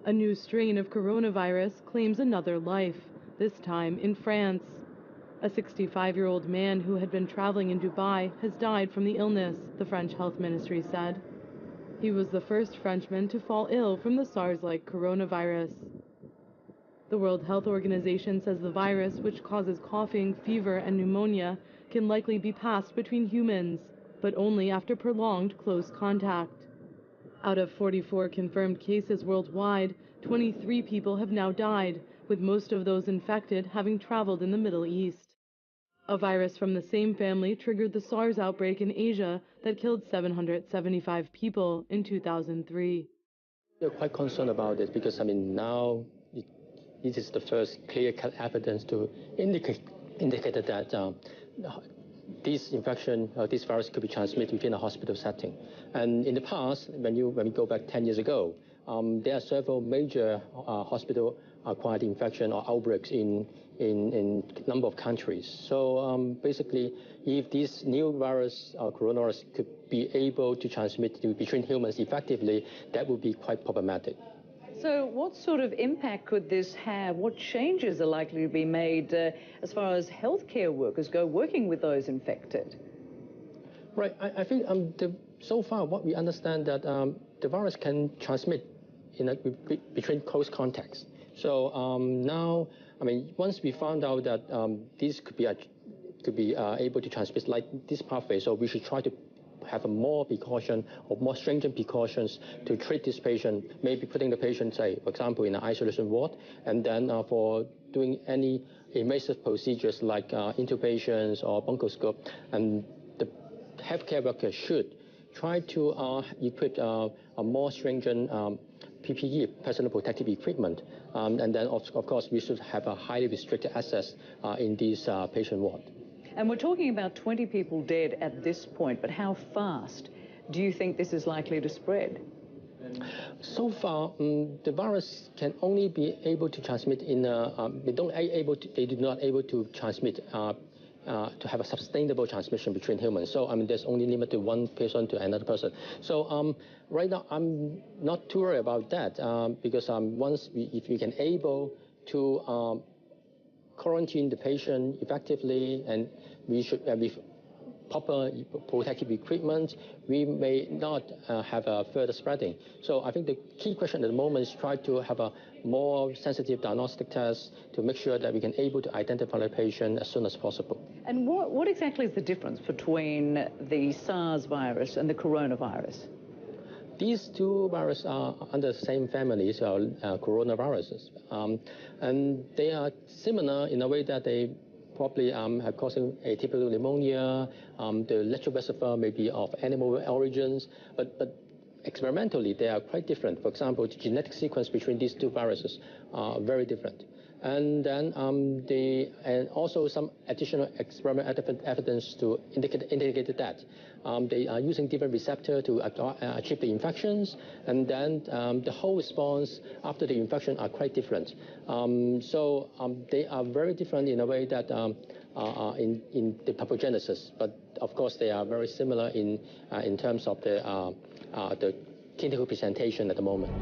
A new strain of coronavirus claims another life, this time in France. A 65-year-old man who had been traveling in Dubai has died from the illness, the French health ministry said. He was the first Frenchman to fall ill from the SARS-like coronavirus. The World Health Organization says the virus, which causes coughing, fever, and pneumonia, can likely be passed between humans, but only after prolonged close contact. Out of 44 confirmed cases worldwide, 23 people have now died, with most of those infected having traveled in the Middle East. A virus from the same family triggered the SARS outbreak in Asia that killed 775 people in 2003. We're quite concerned about this because, now it is the first clear-cut evidence to indicate that this infection, this virus could be transmitted within a hospital setting. And in the past, when we go back 10 years ago, there are several major hospital-acquired infection or outbreaks in a number of countries. So basically, if this new virus, coronavirus, could be able to transmit between humans effectively, that would be quite problematic. So what sort of impact could this have? What changes are likely to be made as far as healthcare workers go working with those infected? Right. I think so far what we understand that the virus can transmit between close contacts. So now, once we found out that this could be able to transmit like this pathway, so we should try to have a more precaution or more stringent precautions to treat this patient, maybe putting the patient, say, for example, in an isolation ward, and then for doing any invasive procedures like intubations or bronchoscope, and the healthcare worker should try to equip a more stringent PPE, personal protective equipment, and then of course we should have a highly restricted access in this patient ward. And we're talking about 20 people dead at this point, but how fast do you think this is likely to spread? So far, the virus can only be able to transmit in they do not able to transmit to have a sustainable transmission between humans. So there's only limit to one person to another person. So right now I'm not too worried about that because if we can able to quarantine the patient effectively, and we should with proper protective equipment, we may not have a further spreading. So I think the key question at the moment is try to have a more sensitive diagnostic test to make sure that we can able to identify the patient as soon as possible. And what exactly is the difference between the SARS virus and the coronavirus? These two viruses are under the same family, so coronaviruses, and they are similar in a way that they probably are causing atypical pneumonia. The lateral reservoir may be of animal origins, but experimentally they are quite different. For example, the genetic sequence between these two viruses are very different. And then and also some additional experimental evidence to indicate that they are using different receptors to achieve the infections, and then the whole response after the infection are quite different. So they are very different in a way that in the pathogenesis, but of course they are very similar in terms of the clinical presentation at the moment.